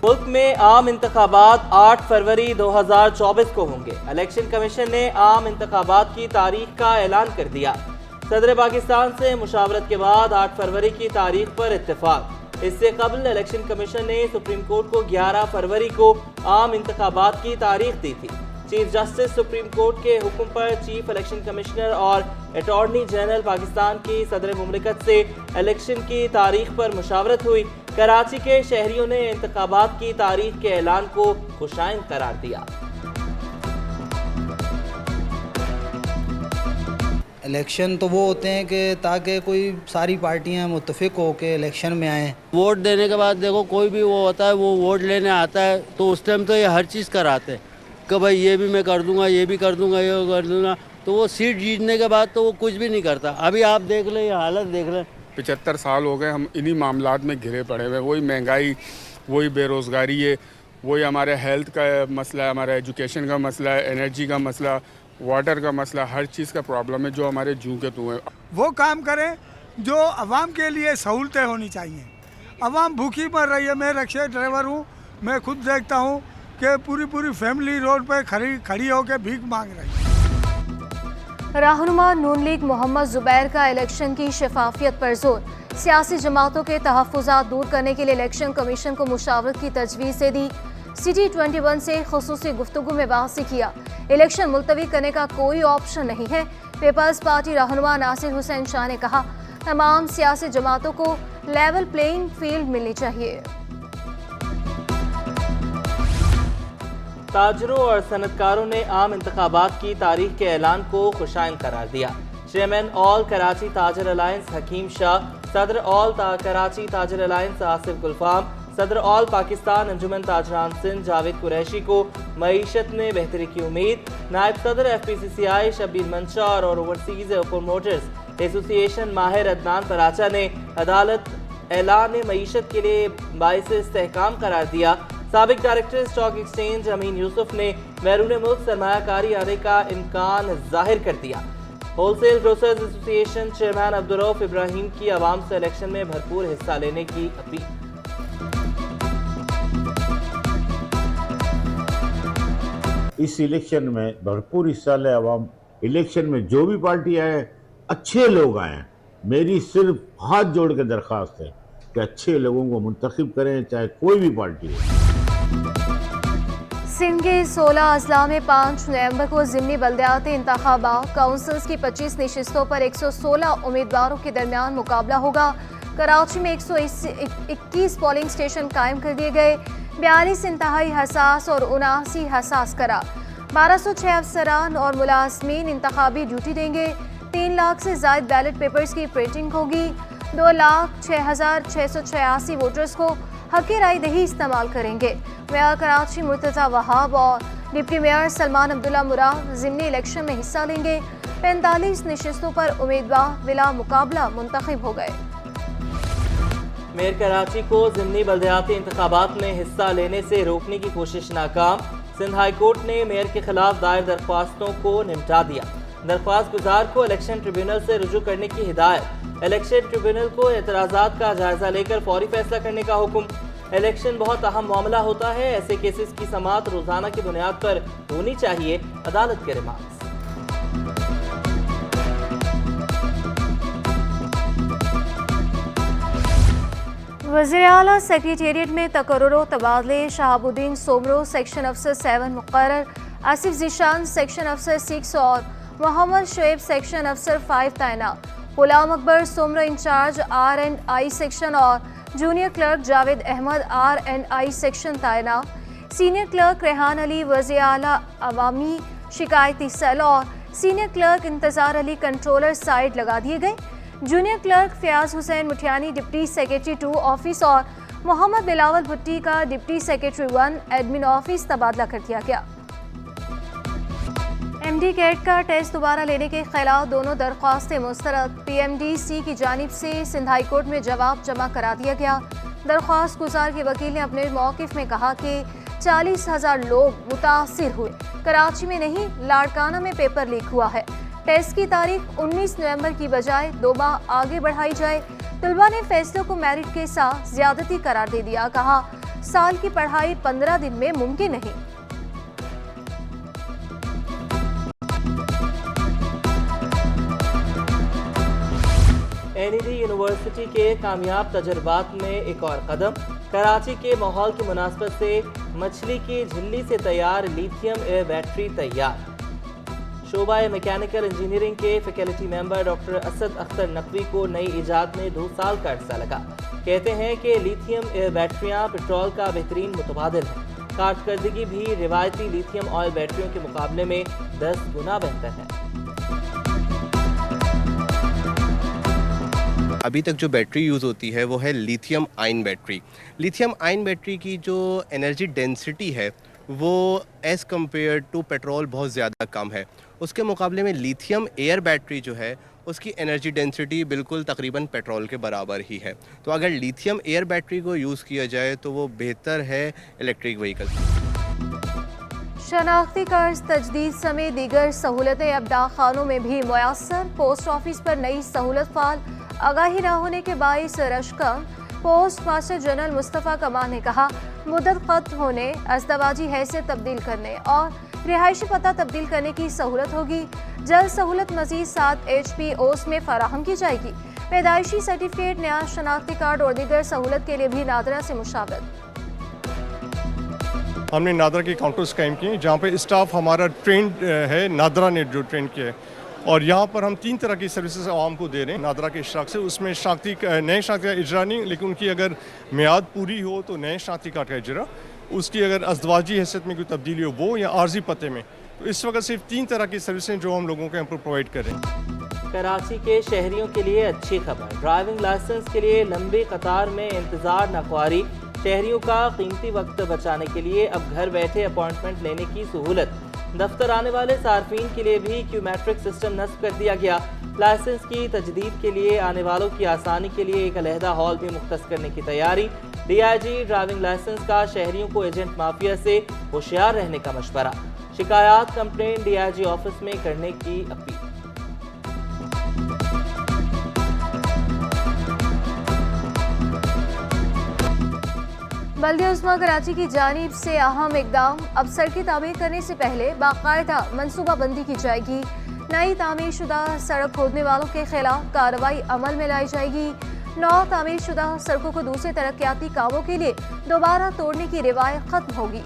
मुल्क में आम इंतखाबात 8 फरवरी 2024 को होंगे। इलेक्शन कमीशन ने आम इंतखाबात की तारीख का ऐलान कर दिया। सदर पाकिस्तान से मुशावरत के बाद 8 फरवरी की तारीख पर इत्तेफाक। इससे कबल इलेक्शन कमीशन ने सुप्रीम कोर्ट को 11 फरवरी को आम इंतखाबात की तारीख दी थी। चीफ जस्टिस सुप्रीम कोर्ट के हुक्म पर चीफ इलेक्शन कमिश्नर और अटॉर्नी जनरल पाकिस्तान की सदर मुमलिकत से इलेक्शन की तारीख पर मुशावरत हुई। कराची के शहरियों ने इंतखाबात की तारीख के ऐलान को खुशाइन करार दिया। इलेक्शन तो वो होते हैं कि ताकि कोई सारी पार्टियां मुत्तफिक हो के इलेक्शन में आएँ। वोट देने के बाद देखो कोई भी वो होता है, वो वोट लेने आता है तो उस टाइम तो ये हर चीज़ कराते हैं कि भाई ये भी मैं कर दूंगा, ये भी कर दूंगा, ये कर दूंगा। तो वो सीट जीतने के बाद तो वो कुछ भी नहीं करता। अभी आप देख लें, ये हालत देख लें। 75 साल हो गए हम इन्हीं मामलात में घिरे पड़े हुए। वही महंगाई, वही बेरोज़गारी है, वही हमारे हेल्थ का मसला है, हमारा एजुकेशन का मसला है, एनर्जी का मसला, वाटर का मसला, हर चीज़ का प्रॉब्लम है जो हमारे जूं के तू है। वो काम करें जो आवाम के लिए सहूलतें होनी चाहिए। आवाम भूखी मर रही है। मैं रिक्शा ड्राइवर हूँ, मैं खुद देखता हूँ कि पूरी फैमिली रोड पर खड़ी होकर भीख मांग रही है। रहनुमा नून लीग मोहम्मद जुबैर का इलेक्शन की शफाफियत पर जोर। सियासी जमातों के तहफ़्फ़ुज़ात दूर करने के लिए इलेक्शन कमीशन को मुशावरत की तजवीज़ दे दी। सिटी 21 से खुसूसी गुफ्तगू में बात किया। इलेक्शन मुलतवी करने का कोई ऑप्शन नहीं है। पीपल्स पार्टी रहनुमा नासिर हुसैन शाह ने कहा, तमाम सियासी जमातों को लेवल प्लेइंग फील्ड मिलनी चाहिए। ताजरों और सनतकारों ने आम इंतखाबात की तारीख के ऐलान को खुशाइन करार दिया। चेयरमैन ऑल कराची ताजर अलायंस हकीम शाह, सदर ऑल कराची ताजर अलायंस आसिफ गुलफाम, सदर ऑल पाकिस्तान अंजुमन ताजरान सिंध जावेद कुरैशी को मईशत में बेहतरी की उम्मीद। नायब सदर FPCCI शब्बीर मंशार और ओवरसीज प्रोमोटर्स एसोसिएशन माहिर अदनान पराचा ने अदालत ऐलान मईशत के लिए बाइस इस्तेहकाम करार दिया। साबिक डायरेक्टर स्टॉक एक्सचेंज अमीन यूसुफ ने बैरून मुल्क सरमायाकारी आने का इम्कान जाहिर कर दिया। Wholesale grocers association chairman Abdurrauf Ibrahim की आवाम से इलेक्शन में भरपूर हिस्सा लेने की अपील। इस इलेक्शन में भरपूर हिस्सा ले आवाम। इलेक्शन में जो भी पार्टी आए, अच्छे लोग आए। मेरी सिर्फ हाथ जोड़ के दरख्वास्त है कि अच्छे लोगों को मुंतखब करें, चाहे कोई भी पार्टी हो। सिंध के 16 अजला में 5 नवंबर को ज़िमनी बल्दियाती इंतखाबात काउंसिल्स की 25 नशिस्तों पर 116 उम्मीदवारों के दरमियान मुकाबला होगा। कराची में 121 पोलिंग स्टेशन कायम कर दिए गए। 42 इंतहाई हसास और 79 हसास करार। 1206 अफसरान और मुलाजमीन इंतखाबी ड्यूटी देंगे। 3 लाख से ज़ायद बैलेट पेपर्स की प्रिंटिंग होगी। 2,06,686 वोटर्स को हक़ राय दही इस्तेमाल करेंगे। मेयर कराची मुर्तज़ा वहाब और डिप्टी मेयर सलमान अब्दुल्ला मुराद ज़िमनी इलेक्शन में हिस्सा लेंगे। 45 नशिस्तों पर उम्मीदवार बिला मुकाबला मुंतखब हो गए। मेयर कराची को ज़िमनी बल्दियाती इंतखाबात में हिस्सा लेने से रोकने की कोशिश नाकाम। सिंध हाई कोर्ट ने मेयर के खिलाफ दायर दरख्वास्तों को निपटा दिया। दरख्वास्त गुजार को इलेक्शन ट्रिब्यूनल से रुजू करने की हिदायत। इलेक्शन ट्रिब्यूनल को एतराज़ात का जायजा लेकर फौरी फैसला करने का हुक्म। इलेक्शन बहुत अहम मामला होता है, ऐसे केसेस की समाअत रोजाना की बुनियाद पर होनी चाहिए। अदालत के रिमार्क्स। वज़ीर-ए-आला सेक्रेटेरिएट में तकर्रुर तबादले। शहाबुद्दीन सोमरो सेक्शन अफसर 7 मुक़र्रर। आसिफ ज़ीशान सेक्शन अफसर 6 और मोहम्मद शुएब सेक्शन अफसर 5 तैनात। Ghulam Akbar Soomro in charge R&I section और junior clerk Javed Ahmed R&I section तैनात। सीनियर क्लर्क रेहान अली वज़ीर-ए-आला अवामी शिकायती सेल और senior clerk Intezar Ali controller side लगा दिए गए। Junior clerk Fayaz Hussain Muthiani deputy secretary 2 office और मोहम्मद बिलावल भुट्टी का डिप्टी सेक्रेटरी 1 एडमिन ऑफिस तबादला कर दिया गया। MD कैट का टेस्ट दोबारा लेने के खिलाफ दोनों दरख्वास्तें मुस्तरद। PMDC की जानिब से सिंध हाई कोर्ट में जवाब जमा करा दिया गया। दरख्वास्त गुजार के वकील ने अपने मौक़िफ़ में कहा कि 40,000 लोग मुतासिर हुए। कराची में नहीं, लाड़काना में पेपर लीक हुआ है। टेस्ट की तारीख 19 नवंबर की बजाय 2 माह आगे बढ़ाई जाए। तलबा ने फैसले को मेरिट के साथ ज्यादती करार दे दिया। कहा साल की पढ़ाई 15 दिन में मुमकिन नहीं। NED यूनिवर्सिटी के कामयाब तजर्बात में एक और कदम। कराची के माहौल की मुनासबत से मछली की झिल्ली से तैयार लिथियम एयर बैटरी तैयार। शोबा मैकेनिकल इंजीनियरिंग के faculty member doctor Asad Akhtar Naqvi को नई ईजाद में 2 साल का अरसा लगा। कहते हैं कि लिथियम एयर बैटरियां पेट्रोल का बेहतरीन मुतबादिल है। कारकर्दगी भी रिवायती लिथियम ऑयल बैटरियों के मुकाबले में 10 गुना बेहतर है। अभी तक जो बैटरी यूज़ होती है वो है lithium ion battery. Lithium ion battery की जो एनर्जी डेंसिटी है वो एज़ कम्पेयर टू पेट्रोल बहुत ज़्यादा कम है। उसके मुकाबले में लिथियम एयर बैटरी जो है उसकी एनर्जी डेंसिटी बिल्कुल तकरीबन पेट्रोल के बराबर ही है। तो अगर लिथियम एयर बैटरी को यूज़ किया जाए तो वो बेहतर है इलेक्ट्रिक व्हीकल। शनाख्ती कर्ज तजदीद समेत दीगर सहूलतें अब डाकखानों में भी मुयस्सर। पोस्ट ऑफिस पर नई सहूलत फाल। आगाही न होने के बाइस रश कम। पोस्ट मास्टर जनरल मुस्तफ़ा कमाल ने कहा, मुद्दत खत्म होने, अस्तवाजी हैसियत तब्दील करने और रिहायशी पता तब्दील करने की सहूलत होगी। जल्द सहूलत मजीद 7 HPOs में फराहम की जाएगी। पैदाइशी सर्टिफिकेट, नया शनाख्ती कार्ड और दीगर सहूलत के लिए भी नादरा से मुशावरत। हमने नादरा के काउंटर्स कायम किए जहाँ पे स्टाफ हमारा ट्रेंड है, नादरा ने जो ट्रेंड किया है। और यहाँ पर हम 3 तरह की सर्विसेज आवाम को दे रहे हैं नादरा के इशराक से। उसमें नए शनाख्ती का इजरा नहीं, लेकिन उनकी अगर मियाद पूरी हो तो नए शनाख्ती कार्ड का इजरा, उसकी अगर अज़दवाजी हैसियत में कोई तब्दीली हो वो, या आर्जी पते में। तो इस वक्त सिर्फ 3 तरह की सर्विसें जो हम लोगों को यहाँ पर प्रोवाइड कर रहे हैं। कराची के शहरियों के लिए अच्छी खबर। ड्राइविंग लाइसेंस के लिए लंबी कतार में इंतजार नाख्वारी। शहरियों का कीमती वक्त बचाने के लिए अब घर बैठे अपॉइंटमेंट लेने की सहूलत। दफ्तर आने वाले सार्फिन के लिए भी क्यूमेट्रिक सिस्टम नस्ब कर दिया गया। लाइसेंस की तजदीद के लिए आने वालों की आसानी के लिए एक अलहदा हॉल भी मुख्तस करने की तैयारी। DIG ड्राइविंग लाइसेंस का शहरियों को एजेंट माफिया से होशियार रहने का मशवरा। शिकायत कंप्लेंट DIG ऑफिस में करने की अपील। बल्दिया उस्मा कराची की जानिब से अहम इकदाम। अब सड़कें तामीर करने से पहले बाकायदा मनसूबाबंदी की जाएगी। नई तामीर शुदा सड़क खोदने वालों के खिलाफ कार्रवाई अमल में लाई जाएगी। नौ तामीर शुदा सड़कों को दूसरे तरक्याती कामों के लिए दोबारा तोड़ने की रिवायत खत्म होगी।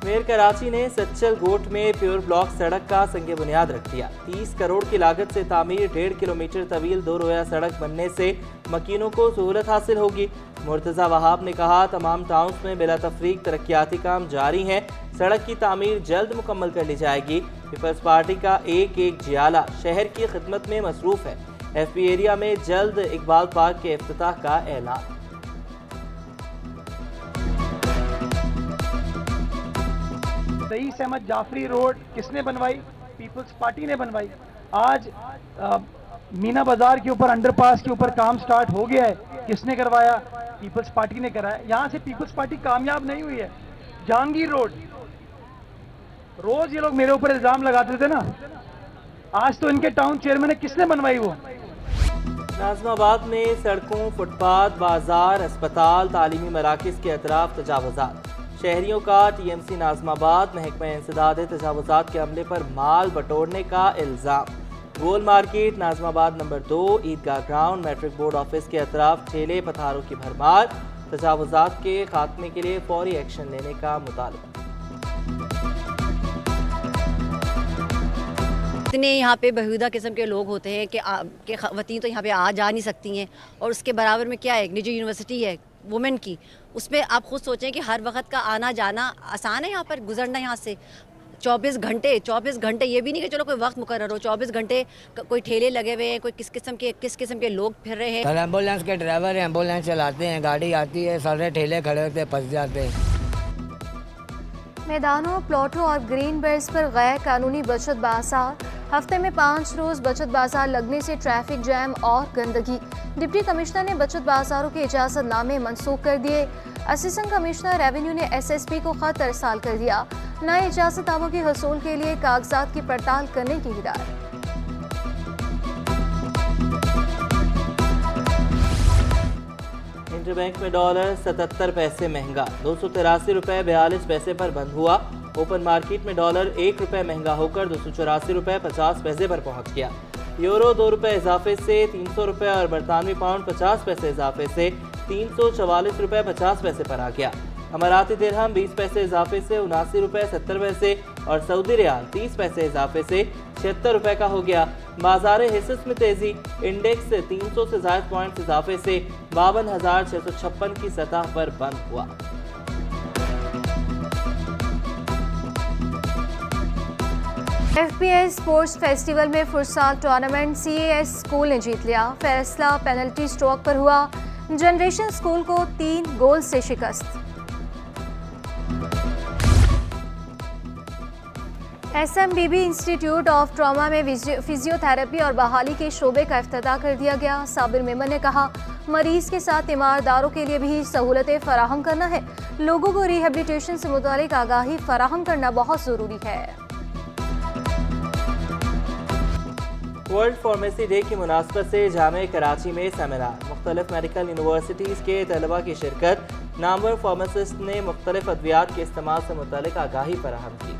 मेयर कराची ने सच्चल गोट में प्योर ब्लॉक सड़क का संगे बुनियाद रख दिया। 30 करोड़ की लागत से तामीर 1.5 किलोमीटर तवील 2 रोया सड़क बनने से मकीनों को सहूलत हासिल होगी। मुर्तज़ा वहाब ने कहा, तमाम टाउन्स में बिला तफरीक तरक्याती काम जारी हैं। सड़क की तामीर जल्द मुकम्मल कर ली जाएगी। पीपल्स पार्टी का एक जियाला शहर की खिदमत में मसरूफ है। FP एरिया में जल्द इकबाल पार्क के इफ्तिताह का ऐलान। रईस अहमद जाफरी रोड किसने बनवाई? पीपल्स पार्टी ने बनवाई। आज मीना बाजार के ऊपर अंडरपास के ऊपर काम स्टार्ट हो गया है, किसने करवाया? पीपल्स पार्टी ने कराया। यहाँ से पीपल्स पार्टी कामयाब नहीं हुई है। जहांगीर रोड, रोज ये लोग मेरे ऊपर इल्जाम लगाते थे ना, आज तो इनके टाउन चेयरमैन ने किसने बनवाई? वो नाज़िमाबाद में सड़कों, फुटपाथ, बाजार, अस्पताल, तालीमी मराकज़ के अतराफ तजावुज़ात। शहरियों का TMC नाज़िमाबाद महकमा इंसदाद तजावुज़ात के अमले पर माल बटोरने का इल्ज़ाम। गोल मार्केट, नाज़िमाबाद नंबर 2, ईदगाह ग्राउंड, मैट्रिक बोर्ड ऑफिस के अतराफ ठेले पथारों की भरमार। तजावुज़ात के खात्मे के लिए फौरी एक्शन लेने का मुतालबा। इतने यहाँ पे बेहुदा किस्म के लोग होते हैं कि ख़वातीन तो यहाँ पे आ जा नहीं सकती हैं, और उसके बराबर में क्या है, एक निजी यूनिवर्सिटी है वुमेन की, उसमें आप खुद सोचें कि हर वक्त का आना जाना आसान है, यहाँ पर गुजरना यहाँ से 24 घंटे ये भी नहीं कि चलो कोई वक्त मुकर्रर हो, 24 घंटे कोई ठेले लगे हुए हैं, कोई किस किस्म के लोग फिर रहे हैं। एम्बुलेंस के ड्राइवर एम्बुलेंस चलाते हैं, गाड़ी आती है, सारे ठेले खड़े होते फंस जाते हैं। मैदानों, प्लॉटों और ग्रीन बेल्ट्स पर गैर कानूनी बचत बाजार। हफ्ते में 5 रोज बचत बाजार लगने से ट्रैफिक जैम और गंदगी। डिप्टी कमिश्नर ने बचत बाजारों के इजाजतनामे मनसूख कर दिए। असिस्टेंट कमिश्नर रेवेन्यू ने SSP को खत अरसाल कर दिया। नए इजाजतनामों के हसूल के लिए कागजात की पड़ताल करने की हिदायत। इंटरबैंक में डॉलर 77 पैसे महंगा, 283 रुपये 42 पैसे पर बंद हुआ। ओपन मार्केट में डॉलर 1 रुपये महंगा होकर 284 रुपये 50 पैसे पर पहुंच गया। यूरो 2 रुपये इजाफे से 300 रुपये और बरतानवी पाउंड 50 पैसे इजाफे से 344 रुपये 50 पैसे पर आ गया। अमाराती दिरहम 20 पैसे इजाफे से 79 रुपये 70 पैसे और सऊदी रियाल 30 पैसे इजाफे से 76 रुपये का हो गया। बाजार हिस्स में तेजी, इंडेक्स 300 से ज्यादा पॉइंट्स इजाफे से 52,656 की सतह पर बंद हुआ। FPS स्पोर्ट्स फेस्टिवल में फुटसाल टूर्नामेंट CAS स्कूल ने जीत लिया। फैसला पेनल्टी स्ट्रोक पर हुआ। जनरेशन स्कूल को 3 गोल से शिकस्त। SMBB इंस्टीट्यूट ऑफ ट्रॉमा में फिजियोथेरेपी और बहाली के शोबे का इफ्तिताह कर दिया गया। साबिर मेमन ने कहा, मरीज के साथ तीमारदारों के लिए भी सहूलतें फराहम करना है। लोगों को रिहेबिलिटेशन से मुतालिक आगाही फराहम करना बहुत ज़रूरी है। वर्ल्ड फार्मेसी डे की मुनासबत से जामे कराची में सेमिनार, मुख्तलिफ मेडिकल यूनिवर्सिटीज़ के तलबा की शिरकत। नामवर फार्मासिस्ट ने मुख्तलिफ अद्वियात के इस्तेमाल से मुतालिक आगाही फराहम की।